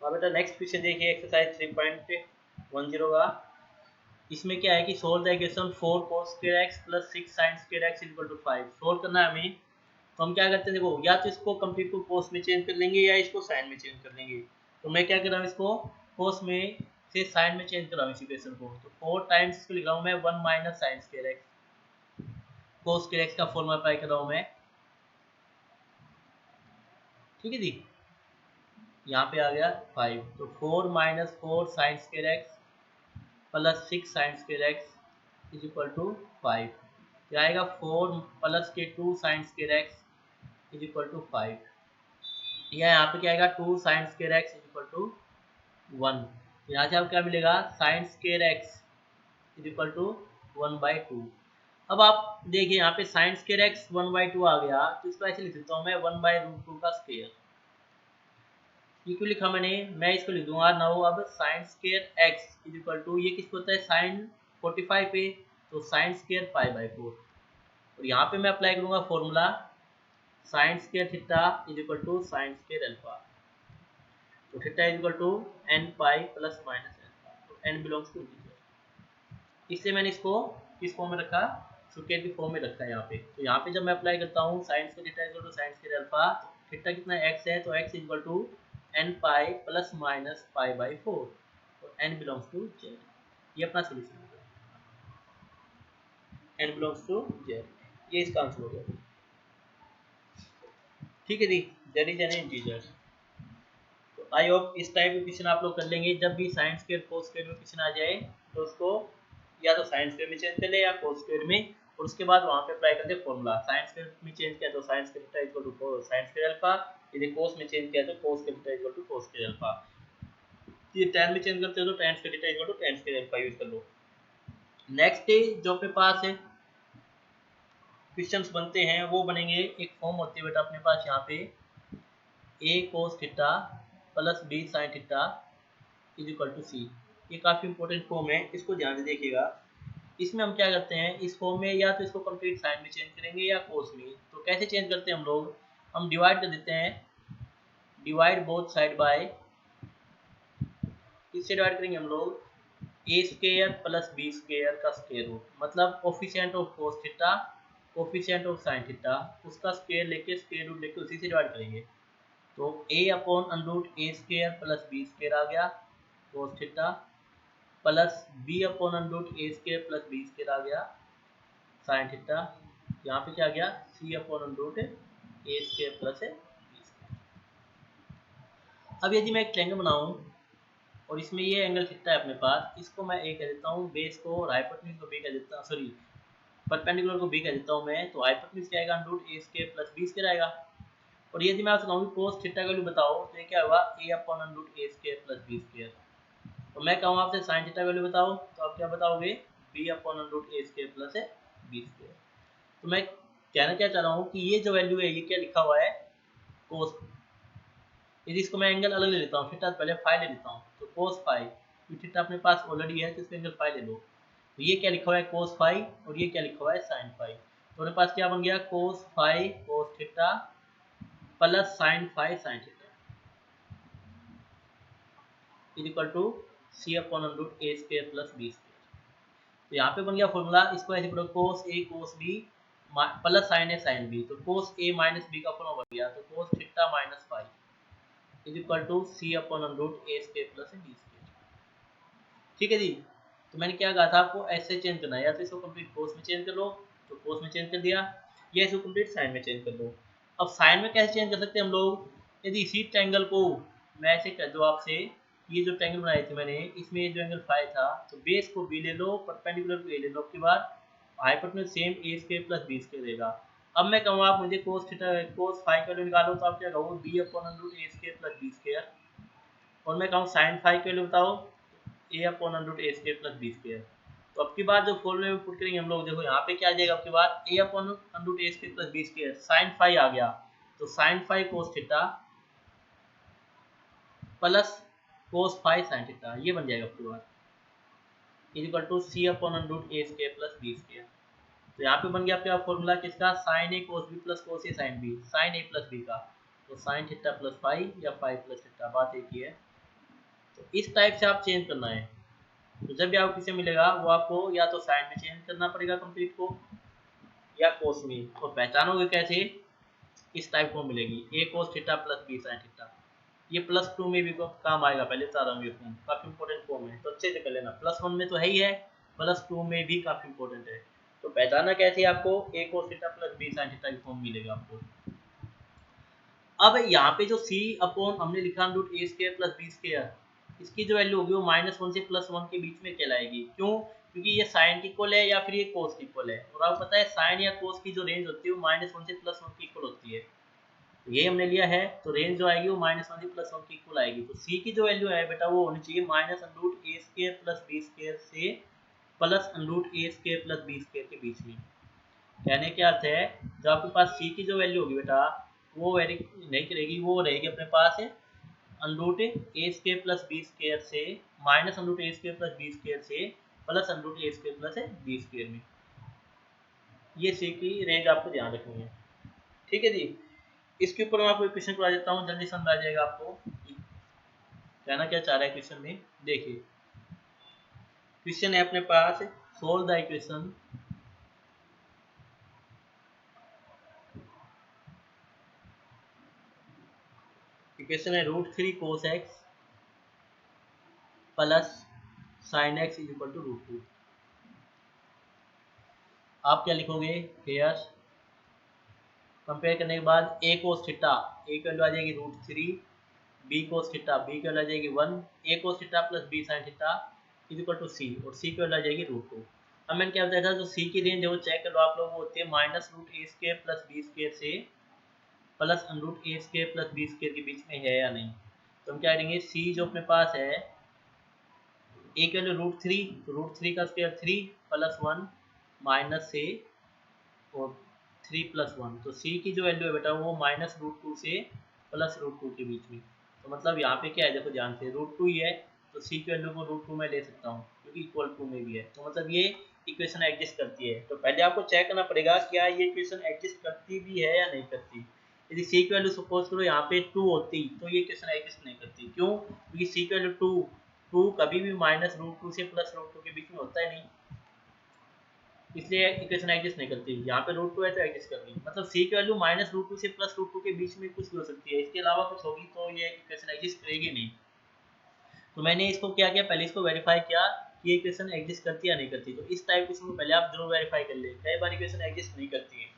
अब बेटा next question देखिए एक्सरसाइज 3.10 का। इसमें क्या है कि solve the equation 4 cos square x plus 6 sin square x equal to 5 solve करना है हमें। तो हम क्या करते हैं, देखो या तो इसको कंप्लीट को cos में चेंज कर लेंगे या इसको sin में चेंज कर लेंगे। तो मैं क्या कर रहा हूँ, इसको cos में से sin में चेंज कर रहा हूँ इस इक्वेशन को। तो 4 टाइम्स इसको लिख रहा हूँ मैं 1 minus sign square x, cos square x का फॉर्मूला अप्लाई कर रहा हूँ मैं। ठीक है जी, यहाँ पे आ गया 5। तो 4 minus 4 sine square x plus 6 sine square x is equal to 5। क्या आएगा 4 प्लस के 2 sine square x is equal to 5। या यहाँ पे क्या आएगा 2 sine square x is equal to 1। यहाँ से आपको क्या मिलेगा sine square x is equal to 1/2। अब आप देखिए यहाँ पे साइन स्क्वायर एक्स 1/2 आ गया, तो इसको ऐसे लिख देता हूँ मैं 1/√2 का स्क्वायर। ये क्यों लिखा मैंने, मैं इसको लिख दूंगा नाउ। अब sine square x is equal to ये किसको होता है साइन 45 पे, तो साइन स्क्वायर π/4। और यहाँ पे मैं अप्लाई करूंगा formula sine square theta is equal to sine square alpha. तो theta is equal to n pi plus minus alpha. तो n बिलोंग्स टू इंटीजर, इसलिए मैंने इसको किस फॉर्म में रखा, सुकेट की फॉर्म में रखा है यहाँ पे। तो यहाँ पे जब मैं अप्लाई करता हूँ sine square theta is equal to sine square alpha, theta कितना x है, तो x is equal to n pi plus minus π/4 और n बिलोंग्स टू z। ये अपना सोल्यूशन हो गया, n बिलोंग्स टू z, ये इसका आंसर हो गया। ठीक है जी, z इज एन इंटीजर। तो आई होप इस टाइप के क्वेश्चन आप लोग कर लेंगे। जब भी साइन स्क्वायर कोस स्क्वायर में क्वेश्चन आ जाए तो उसको या तो साइन स्क्वायर में चेंज कर ले या कोस स्क्वायर में, और उसके बाद वहां पे अप्लाई कर दे फॉर्मूला। साइन स्क्वायर में चेंज किया तो sine square theta equal to sine square alpha, यदि कोस में चेंज किया तो cos square theta equal to cos square alpha. ये tan में चेंज करते हो तो tan square theta equal to tan square alpha use कर लो। नेक्स्ट जो अपने पास है क्वेश्चंस बनते हैं वो बनेंगे, एक फॉर्म होती है बेटा अपने पास यहाँ पे a cos theta plus b sin theta is equal to c। ये काफी इंपॉर्टेंट फॉर्म है, इसको ध्यान से देखिएगा। इसमें हम क्या करते हैं, इस फॉर्म में या तो इसको कंप्लीट साइन में चेंज करेंगे या कोस में। तो कैसे चेंज करते हैं हम लोग, हम डिवाइड कर देते हैं, डिवाइड बोथ साइड बाय, इससे डिवाइड करेंगे हम लोग A square plus B square का स्क्वायर रूट, मतलब coefficient of cos theta coefficient of sine theta उसका स्क्वायर लेके स्क्वायर रूट लेके उसी से डिवाइड करेंगे। तो a upon under root A square plus B square आ गया cos theta, plus b upon under root A square plus B square आ गया साइन थीटा। यहाँ पे क्या आ गया c upon under root A square plus B square. अब यदि मैं एक ट्रायंगल बनाऊं और इसमें ये एंगल थीटा है अपने पास, इसको मैं a कह देता हूँ, बेस को और हाइपोटेन्यूज को b कह देता हूँ, सॉरी परपेंडिकुलर को b कह देता हूँ मैं। तो हाइपोटेन्यूज क्या आएगा under root A square plus B square आएगा। और यदि मैं आपसे कहूँ कोस थीटा का वैल्यू बताओ, तो ये क्या होगा a upon under root A square plus B square. तो मैं कहूँ आपसे साइन थीटा का वैल्यू बताओ, तो आप क्या बताओगे b upon under root A square plus B square. तो मैं कहना क्या चाह रहा हूँ कि ये जो वैल्यू है ये क्या लिखा हुआ है कोस। यदि इसको मैं एंगल अलग ले लेता हूँ, थीटा पहले फाई ले लेता हूँ, तो कोस फाई, थीटा अपने पास ऑलरेडी है तो इसका एंगल फाई ले लो। तो ये क्या लिखा हुआ है कोस फाई और ये क्या लिखा हुआ है साइन फाई। तो अपने पास क्या बन गया cos phi cos theta plus sine phi sine theta is equal to C upon under root A square plus B square. तो यहाँ पे बन गया फॉर्मूला, इसको ऐसे पढ़ो cos A cos B plus sine A sine B. तो कोस ए माइनस बी का फॉर्मूला बन गया, तो cos theta minus phi is equal to C upon under root A square plus B square. ठीक है जी। तो मैंने क्या कहा था आपको, ऐसे चेंज करना है, या तो इसको कंप्लीट कोस में चेंज कर लो तो कोस में चेंज कर दिया, या इसको कंप्लीट साइन में चेंज कर लो। अब साइन में कैसे चेंज कर सकते हैं हम लोग, यदि इसी ट्रायंगल को मैं ऐसे कर दूं आपसे, ये जो ट्रायंगल बनाई थी मैंने, इसमें जो एंगल फाई था, तो बेस को बी ले लो, परपेंडिकुलर को ए ले लो, उसके बाद हाइपोटेन्यूज सेम ए स्क्वायर प्लस बी स्क्वायर रहेगा। अब मैं कहूँ आप मुझे कोस थीटा कोस फाई का वैल्यू निकालो, तो आप क्या कहो B upon under root A square plus B square. और मैं कहूँ साइन फाई का वैल्यू बताओ ए upon under root A square plus B square. तो अब की बार जो फॉर्मूले में पुट करेंगे हम लोग, देखो यहाँ पे क्या आ जाएगा, अब की बार A upon under root A square plus B square sine phi आ गया, तो sine phi cos theta plus cos phi sine theta, ये बन जाएगा पूरा is equal to C upon under root A square plus B square. तो यहाँ पे बन गया आपका फॉर्मूला किसका, sine A cos B plus cos A sine B, sine A plus B का। तो साइन थीटा प्लस फाई या फाई प्लस थीटा, बात एक ही है। तो इस टाइप से आप चेंज करना है। तो जब भी आपको किसी मिलेगा वो आपको या तो साइन में चेंज करना पड़ेगा कंप्लीट को, या कोस में। और पहचानोगे कैसे? इस टाइप को मिलेगी A cos theta plus B sine theta. ये +2 में भी काम आएगा, पहले बता रहा हूँ। ये फॉर्म काफी इंपॉर्टेंट फॉर्म है, तो अच्छे से कर लेना। +1 में तो है ही है, +2 में भी काफी इंपॉर्टेंट है। तो पहचाना कैसे? आपको A cos theta plus B sine theta की फॉर्म मिलेगा आपको। अब यहाँ पे जो c अपॉन हमने लिखा √a² प्लस b², इसकी जो वैल्यू होगी वो -1 से +1 के बीच में कहलाएगी। क्यों? क्योंकि ये साइन की इक्वल है या फिर ये कोस की इक्वल है। और आपको पता है साइन या कोस की जो रेंज होती है वो -1 से +1 की इक्वल होती है। तो ये हमने लिया है, तो रेंज जो आएगी वो -1 से +1 की इक्वल आएगी। तो c की जो वैल्यू है बेटा वो होनी चाहिए -√a² प्लस b² से +√a² प्लस b² के बीच में। कहने का अर्थ है, जो आपके पास c की जो वैल्यू होगी बेटा वो वेरी नहीं करेगी, वो रहेगी अपने पास √a² प्लस b² से -√a² प्लस b² से +√a² प्लस b² में। ये c की रेंज आपको ध्यान रखनी है, ठीक है जी। इसके ऊपर मैं आपको एक क्वेश्चन करवा देता हूँ, जल्दी समझ आ जाएगा आपको कहना क्या चाह रहा है क्वेश्चन में। देखिए क्वेश्चन है अपने पास, सोल्व द इक्वेशन इक्वेशन है √3 cos x plus sin x is equal to √2। आप क्या लिखोगे? हेयर कंपेयर करने के बाद a cos थीटा, a की वैल्यू आ जाएगी √3, b cos थीटा, b की वैल्यू आ जाएगी 1, a cos theta plus b sin theta is equal to c, और c की वैल्यू आ जाएगी √2। अब मैंने क्या बताया था, जो c की रेंज है वो चेक कर लो आप लोग, वो होती है -√a² प्लस b² से +√a² प्लस b² के बीच में है या नहीं। तो हम क्या करेंगे, c जो अपने पास है a की वैल्यू √3, तो √3 का स्क्वायर 3 प्लस 1 माइनस से और 3 प्लस 1, तो c की जो वैल्यू है बेटा वो -√2 से +√2 के बीच में। तो मतलब यहाँ पे क्या है, देखो ध्यान से, √2 ही है तो c की वैल्यू को √2 में ले सकता हूँ क्योंकि इक्वल टू में भी है। तो मतलब ये इक्वेशन एग्जिस्ट करती है। तो पहले आपको चेक करना पड़ेगा क्या ये इक्वेशन एग्जिस्ट करती भी है या नहीं करती। यदि c की वैल्यू सपोज करो यहाँ पे 2 होती तो ये इक्वेशन एग्जिस्ट नहीं करती। क्यों? क्योंकि c की वैल्यू 2 कभी भी -√2 से +√2 के बीच में होता ही नहीं, इसलिए इक्वेशन एग्जिस्ट नहीं करती। यहाँ पे √2 है तो एग्जिस्ट कर रही, मतलब c की वैल्यू -√2 से +√2 के बीच में कुछ भी हो सकती है, इसके अलावा कुछ होगी तो ये इक्वेशन एग्जिस्ट करेगी नहीं। तो मैंने इसको क्या किया, पहले इसको वेरीफाई किया कि ये इक्वेशन एग्जिस्ट करती है या नहीं करती। तो इस टाइप क्वेश्चन को पहले आप जरूर वेरीफाई कर ले, कई बार इक्वेशन एग्जिस्ट नहीं करती है,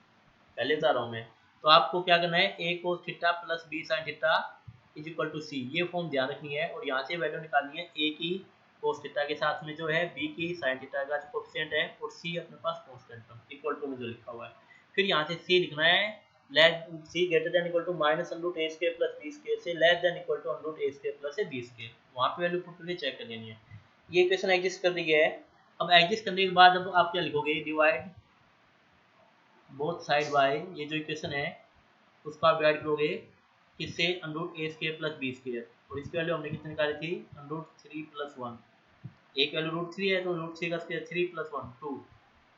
पहले बता रहा हूँ मैं। तो आपको क्या करना है, a cos theta plus b sin theta is equal to c, ये फॉर्म ध्यान रखनी है। और यहाँ से वैल्यू निकालनी है a की cos थीटा के साथ में जो है b की sin थीटा का जो कोएफिशिएंट है, और c अपने पास कांस्टेंट इक्वल टू में जो लिखा हुआ है। फिर यहाँ से c लिखना है c greater than equal to -√a² plus b² से less than equal to √a² plus b²। वहाँ पे वैल्यू पुट करके चेक कर लेनी है। ये इक्वेशन एग्जिस्ट कर रही है। अब एग्जिस्ट करने के बाद अब आप क्या लिखोगे, डिवाइड बोथ साइड बाय, ये जो इक्वेशन है उसको आप डिवाइड करोगे किससे, √a² प्लस b²। और इसकी वैल्यू हमने कितनी निकाली थी, √3 प्लस 1। एक वैल्यू √3 है तो √3 का स्क्वायर 3 प्लस 1 2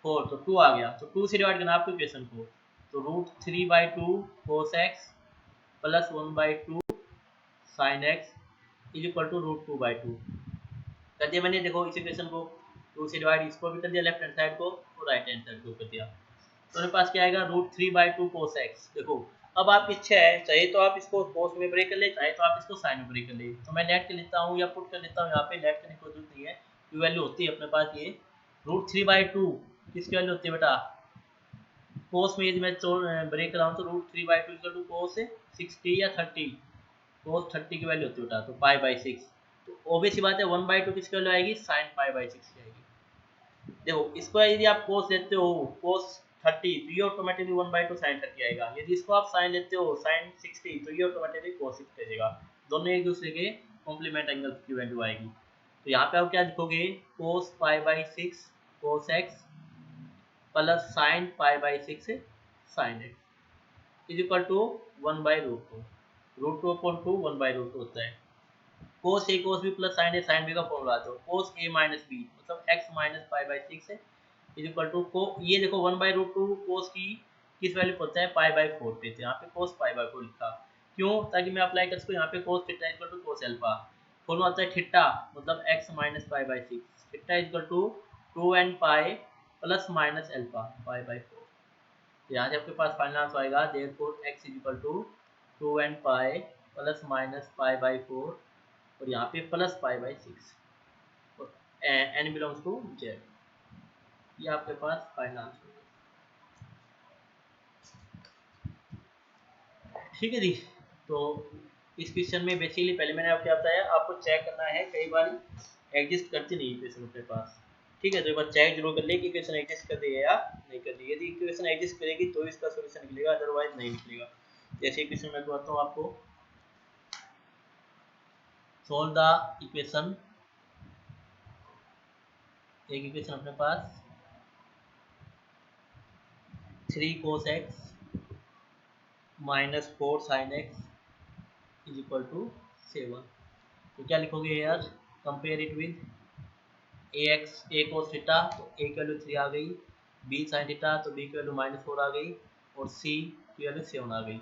4, तो 2 आ गया। तो 2 से डिवाइड करना आपको इक्वेशन को, तो √3/2 cos x plus 1/2 sin x is equal to √2/2 कर दिया मैंने। देखो इस इक्वेशन को 2 से डिवाइड, इसको भी कर दिया लेफ्ट हैंड साइड को और राइट हैंड साइड को कर दिया। तो मेरे पास क्या आएगा, √3/2 cos x। देखो अब आपकी इच्छा है, चाहे तो आप इसको cos में ब्रेक कर ले, चाहे तो आप इसको sin में ब्रेक कर ले। तो मैं लेट कर लेता हूँ या पुट कर लेता हूँ, यहाँ पे लेट करने की जरूरत नहीं है, ये वैल्यू होती है अपने पास ये √3/2 किसकी वैल्यू होती है बेटा, cos में यदि मैं ब्रेक कर रहा हूँ तो √3/2 इक्वल टू cos 60 या 30, cos 30 की वैल्यू होती है बेटा, तो π/6। तो ऑब्वियस सी बात है 1/2 किसकी वैल्यू आएगी, sin π/6 की आएगी। देखो इसको यदि आप cos लेते हो cos 30 तो ये ऑटोमेटिकली 1/2 sin 30 आएगा। यदि इसको आप sin लेते हो sin 60 तो ये ऑटोमेटिकली cos 60 आ जाएगा। दोनों एक दूसरे के कॉम्प्लीमेंट एंगल की वैल्यू आएगी। तो यहाँ पे आप क्या लिखोगे, cos π/6 cos x plus sin π/6 sin x is equal to 1/√2, √2 upon 2 1/√2 होता है। cos a cos b plus sin a sin b का फॉर्मूला आता है cos a माइनस b मतलब x minus π/6 is equal to को, ये देखो 1/√2 cos की किस वैल्यू पर होता है, π/4 पे, तो यहाँ पे cos π/4 लिखा। क्यों? ताकि मैं अप्लाई कर सकूँ यहाँ पे cos theta equal to cos alpha. Formula आता है थीटा, मतलब x minus pi by six, theta equal to 2n pi plus minus alpha pi by 4। यहाँ से आपके पास फाइनल आंसर आएगा देयरफॉर x equal to 2n pi plus minus pi by 4 और यहाँ पे प्लस पाई बाई 6 और n बिलोंग्स टू z। ये आपके पास फाइनल आंसर है। ठीक है जी। तो इस क्वेश्चन में बेसिकली पहले मैंने आपको क्या बताया, आपको चेक करना है, कई बार एग्जिस्ट करती नहीं इक्वेशन अपने पास। ठीक है, तो एक बार चेक जरूर कर ले कि इक्वेशन एग्जिस्ट कर रही है या नहीं कर रही है। यदि इक्वेशन एग्जिस्ट करेगी तो इसका सॉल्यूशन निकलेगा, अदरवाइज नहीं निकलेगा। जैसे इक्वेशन मैं बताता हूँ आपको, सोल्व द इक्वेशन, एक इक्वेशन अपने पास 3 cos x minus 4 sin x is equal to 7। तो क्या लिखोगे यार, compare it with A cos theta, तो a की वैल्यू 3 आ गई, b sin थीटा तो b की वैल्यू -4 आ गई और c की वैल्यू 7 आ गई।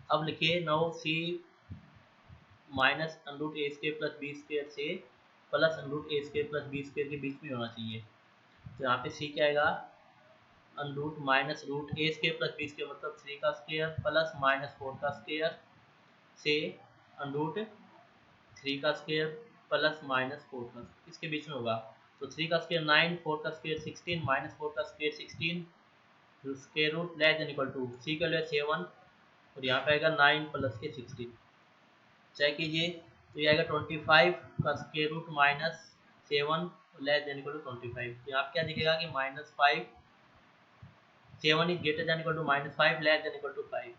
अब लिखिए now c minus under root A square plus B square से plus under root A square plus B square के बीच में होना चाहिए। तो यहाँ पे c क्या आएगा, अंडरूट माइनस रूट ए स्क्वायर प्लस बी स्क्वायर मतलब 3 का स्क्वायर प्लस -4 का स्क्वायर से अंडरूट 3 का स्क्वायर प्लस -4 का, इसके बीच में होगा। तो 3 का स्क्वायर 9, 4 का स्क्वायर 16, -4 का square 16, square root less than equal to C का वैल्यू 7 और यहाँ पे आएगा 9 प्लस के 16। चेक कीजिए, तो ये आएगा 25 का square root -7 less than equal to 25। तो यहाँ क्या दिखेगा कि -5, 7 is greater than equal to -5 less than equal to 5।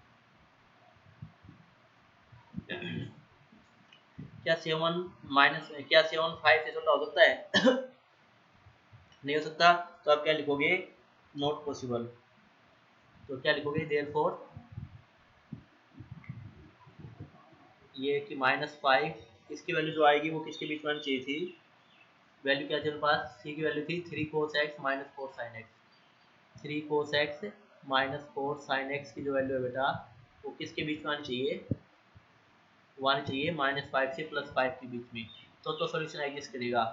क्या 7 5 से छोटा हो सकता है? नहीं हो सकता। तो आप क्या लिखोगे, नॉट पॉसिबल। तो क्या लिखोगे, देयरफॉर ये कि -5 इसकी वैल्यू जो आएगी वो किसके बीच में आनी चाहिए थी, वैल्यू क्या थी हमारे पास, सी की वैल्यू थी 3 cos x minus 4 sin x। 3 cos x minus 4 sin x की जो वैल्यू है बेटा वो किसके बीच में आनी चाहिए, वो आनी चाहिए -5 से +5 के बीच में। तो सॉल्यूशन एग्जिस्ट करेगा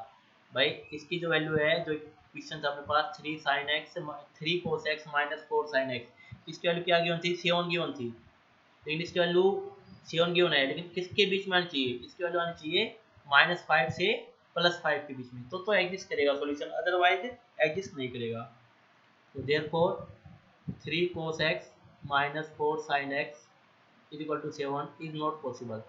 भाई। इसकी जो वैल्यू है, जो क्वेश्चन था अपने पास 3 sin x 3 cos x minus 4 sin x, इसकी वैल्यू क्या गिवन थी, 7 गिवन थी। लेकिन इसकी वैल्यू 7 गिवन है, लेकिन किसके बीच में आनी चाहिए, इसकी वैल्यू आनी चाहिए -5 से +5 के बीच में। तो एग्जिस्ट करेगा सॉल्यूशन, अदरवाइज एग्जिस्ट नहीं करेगा। तो therefore 3 cos x minus 4 sin x is equal to 7 is not possible.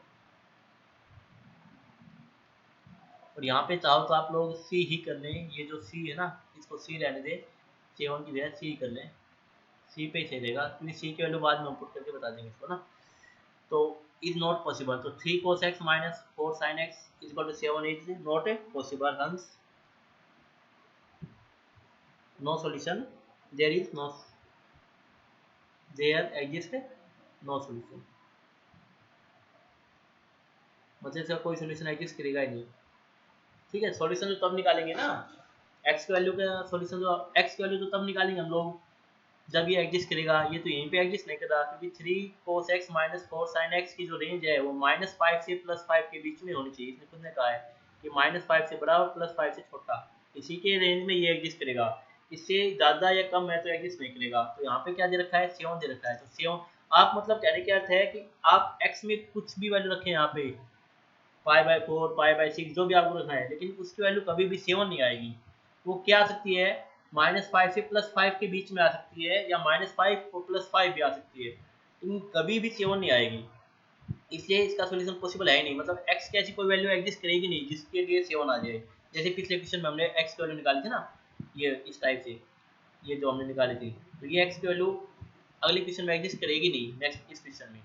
और यहाँ पे चाहो तो आप लोग सी ही कर लें, ये जो सी है ना इसको सी रहने दे, 7 की जगह सी कर लें, सी पे ही सही रहेगा क्योंकि सी की वैल्यू बाद में हम पुट करके बता देंगे इसको ना। तो इज नॉट पॉसिबल, तो 3 cos x minus 4 sin x is equal to 7 is not possible, hence no solution, there is no, there exist no solution, मतलब इसका कोई सॉल्यूशन एग्जिस्ट करेगा ही नहीं। ठीक है, सॉल्यूशन तो तब निकालेंगे ना, एक्स की वैल्यू का सॉल्यूशन, जो एक्स की वैल्यू तो तब निकालेंगे हम लोग जब ये एग्जिस्ट करेगा। ये तो यहीं पे एग्जिस्ट नहीं कर रहा क्योंकि 3 cos x minus 4 sin x की जो रेंज है वो -5 से +5 के बीच में होनी चाहिए। इसने खुद ने कहा है कि -5 से बड़ा और +5 से छोटा, इसी के रेंज में ये एग्जिस्ट करेगा। इससे ज़्यादा या कम है तो एग्जिस्ट नहीं करेगा। तो यहाँ पे क्या दे रखा है, 7 दे रखा है। तो 7 आप मतलब कहने का अर्थ है कि आप x में कुछ भी वैल्यू रखें यहाँ पे, π/4 π/6 जो भी आपको रखना है, लेकिन उसकी वैल्यू कभी भी 7 नहीं आएगी। वो क्या आ सकती है, -5 से +5 के बीच में आ सकती है या -5 और +5 भी आ सकती है, लेकिन कभी भी 7 नहीं आएगी। इसलिए इसका सोल्यूशन पॉसिबल है ही नहीं, मतलब x की ऐसी कोई वैल्यू एग्जिस्ट करेगी नहीं जिसके लिए 7 आ जाए। जैसे पिछले क्वेश्चन में हमने x की वैल्यू निकाली थी ना, ये इस टाइप से, ये जो हमने निकाली थी, तो ये x की वैल्यू अगले क्वेश्चन में एग्जिस्ट करेगी नहीं, नेक्स्ट इस क्वेश्चन में।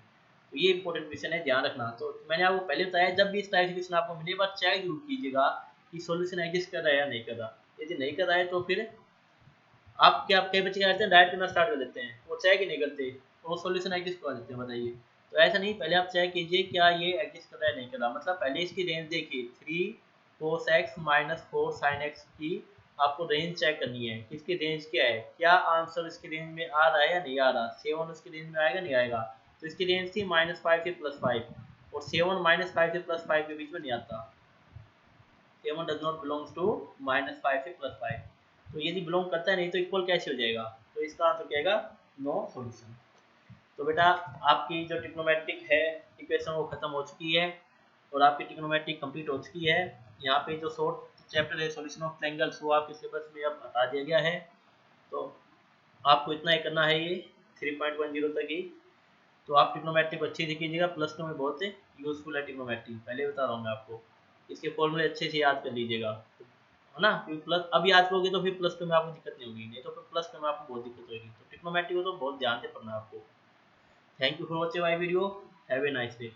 तो ये इंपॉर्टेंट क्वेश्चन है, ध्यान रखना। तो मैंने आपको पहले बताया, जब भी इस टाइप से क्वेश्चन आपको मिले बार चेक जरूर कीजिएगा कि सॉल्यूशन एग्जिस्ट कर रहा है या नहीं कर रहा। यदि नहीं कर रहा है तो फिर आप क्या, कई बच्चे क्या करते हैं डायरेक्ट करना स्टार्ट कर देते हैं, वो चेक ही नहीं करते, वो सॉल्यूशन एग्जिस्ट करवा देते हैं। बताइए, तो ऐसा नहीं, पहले आप चेक कीजिए क्या ये एग्जिस्ट कर रहा है नहीं कर रहा। मतलब पहले इसकी रेंज देखिए, 3 cos x minus 4 sin x की आपको रेंज चेक करनी है कि इसकी रेंज क्या है, क्या आंसर इसकी रेंज में आ रहा है या नहीं आ रहा। 7 उसकी रेंज में आएगा नहीं आएगा, तो इसकी रेंज थी -5 से +5 और 7 -5 से +5 के बीच में नहीं आता। 7 डज नॉट बिलोंग्स टू -5 से +5। तो यदि बिलोंग करता है नहीं तो इक्वल कैसे हो जाएगा? तो इसका आंसर क्या आएगा? No solution. तो बेटा आपकी जो ट्रिग्नोमेट्रिक है इक्वेशन वो खत्म हो चुकी है और आपकी ट्रिग्नोमेट्रिक कंप्लीट हो चुकी है। यहाँ पे जो शॉर्ट चैप्टर है सॉल्यूशन ऑफ ट्रायंगल्स वो आपके सिलेबस में अब हटा दिया गया है। तो आपको इतना ही करना है, ये 3.10 तक ही। तो आप ट्रिग्नोमेट्री को अच्छे से कीजिएगा, प्लस टू में बहुत यूजफुल है ट्रिग्नोमेट्री, पहले बता रहा हूँ मैं आपको। इसके फॉर्मूले अच्छे से याद कर लीजिएगा, है ना? क्योंकि प्लस अब याद करोगे तो फिर प्लस टू में आपको दिक्कत नहीं होगी, नहीं तो फिर प्लस टू में आपको बहुत दिक्कत होगी। तो ट्रिग्नोमेट्री को तो बहुत ध्यान से पढ़ना है आपको। Thank you for watching my video. Have a nice day.